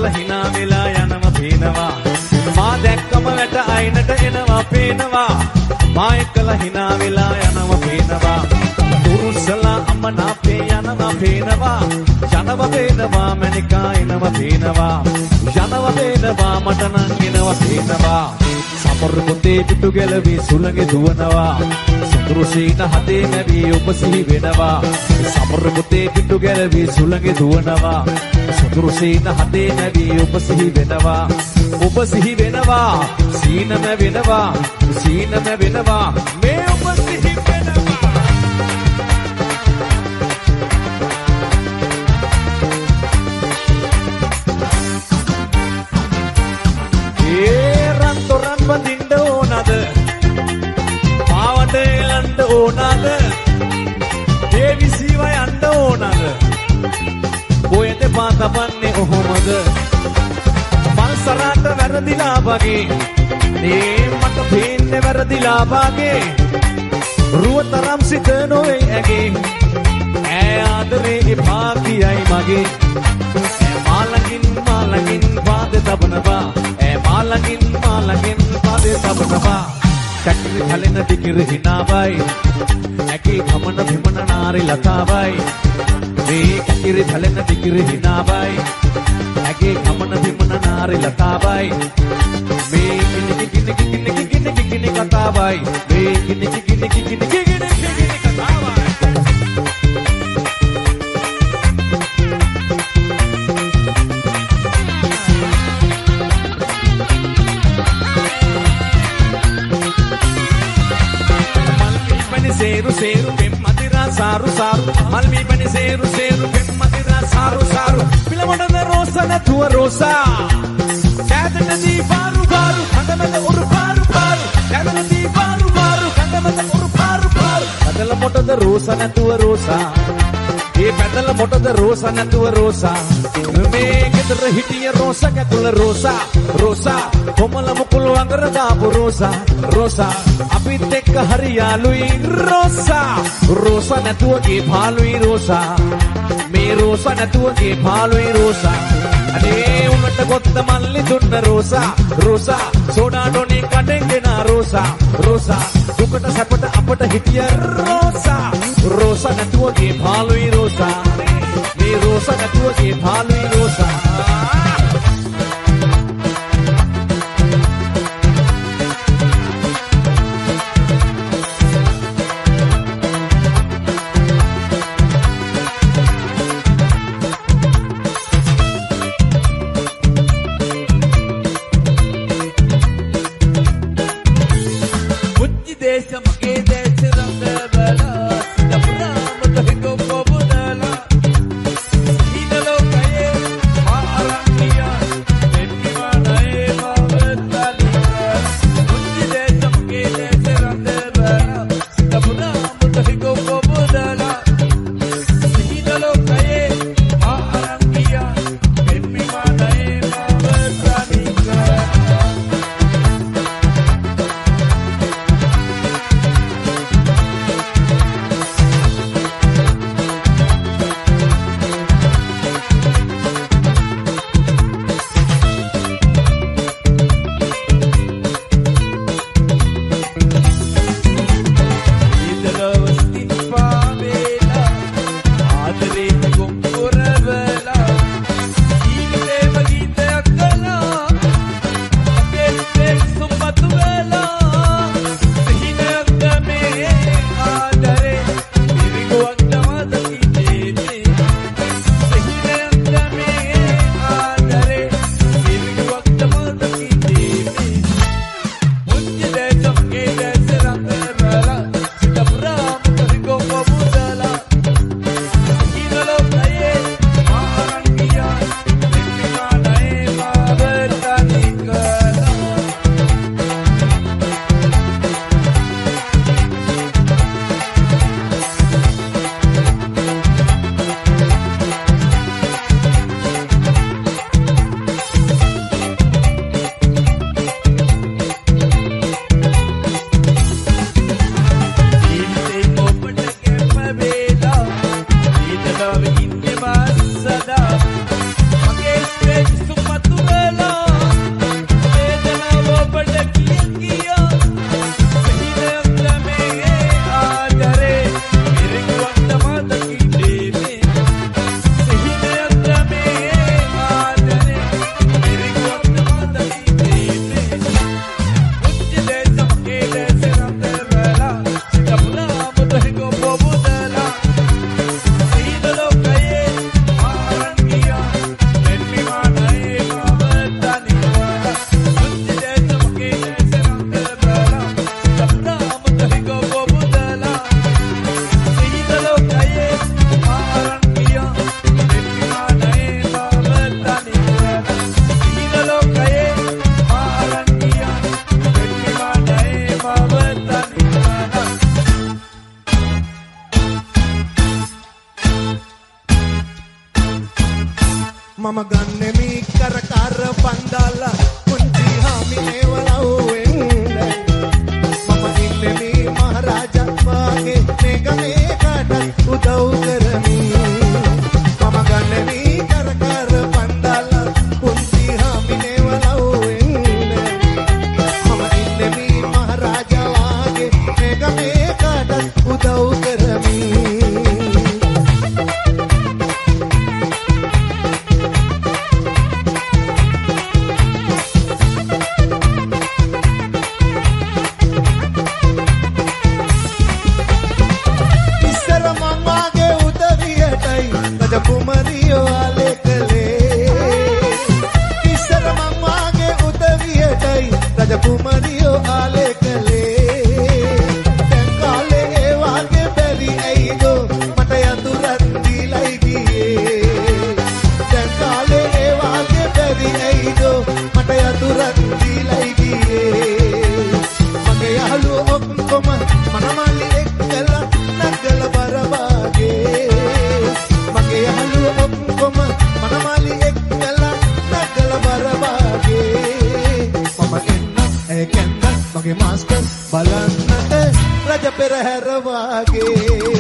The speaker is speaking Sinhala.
එකල hina වෙලා යනවා පේනවා මා දැක්කම වැට අයිනට එනවා පේනවා මා එකල hina වෙලා යනවා පේනවා දුරුසලා අමනාපේ යනවා පේනවා යනවා පේනවා මනිකා එනවා පේනවා යනවා පේනවා මට නම් එනවා පේනවා සමර පොතේ පිටු ගැලවි සුළඟේ දුවනවා සතුරු සීන හදේ නැවි ඔබ සිහි වෙනවා සමර පොතේ පිටු ගැලවි සුළඟේ දුවනවා සතුරු සීන හදේ නැවි ඔබ සිහි වෙනවා ඔබ සිහි වෙනවා සීනම වෙනවා සීනම වෙනවා මේ ඔබ සිහි වෙනවා ඒ රන්තොරන් වදින්න ඕනද පාවට එලන්න ඕනද ඒ විසිව යන්න ඕනද ඔයද පාතපන්නේ ඔහොමද මල්සරාට වැරදිලා වගේ ඒ මට පේන්නේ වැරදිලා වගේ රුවතරම් සිත නොවේ ඇගේ ඈ ආදරේ එපා කියයි මගේ මාලකින් පාද තබනවා මාලකින් පාද තබනවා කැකිලි කලෙන දිකිරි හිනාවයි ඇකි ගමන විමන නාරි ලතාවයි මේ කැකිලි කලෙන දිකිරි හිනාවයි ඇකි ගමන විමන නාරි ලතාවයි මේ කිනි කතාවයි මේ කිනි කතාවයි సేరు పెమ్మదిరా సారు సారు మల్మి పని సేరు పెమ్మదిరా సారు సారు పిలమడద రోసన తువ రోసా చాదనది బారు బారు కందమద ఉరు బారు బారు చాదనది బారు బారు కందమద ఉరు బారు బారు కదల మొటద రోసన తువ రోసా ఏ పెదల మొటద రోసన తువ రోసా මේ ගෙදර හිටිය රෝසා කැතුල රෝසා රෝසා කොමල මුකුළු අඟර දාපු රෝසා රෝසා අපිත් එක්ක හරි යාළුයි රෝසා රෝසා නැතුව ගේ පාළුයි රෝසා මේ රෝසා නැතුව ගේ පාළුයි රෝසා අනේ උන්නට කොත්ත මල්ලි දුන්න රෝසා රෝසා සෝඩා ඩොනේ කඩෙන් දෙන රෝසා රෝසා දුකට සැපට අපට හිටිය රෝසා රෝසා නැතුව ගේ පාළුයි රෝසා මේ රෝසා නැතුව ගේ පාළුයි රෝසා කුමරියෝ ආලේ කලේ දැන් කාලේ ඒ වාගේ බැරි ඇයිදෝ මට යතුරක් දීලයි ගියේ දැන් කාලේ ඒ වාගේ බැරි ඇයිදෝ මට යතුරක් දීලයි ගියේ මගේ යාළුවෝ ඔක්කොම මනමාලි එක්කලා නගල බර වාගේ මගේ යාළුවෝ ඔක්කොම මනමාලි එක්කලා නගල බර වාගේ මම එන්න ඒ කැන්න මගේ මාස්ටර් බලන්නට රජ පෙරහැර වාගේ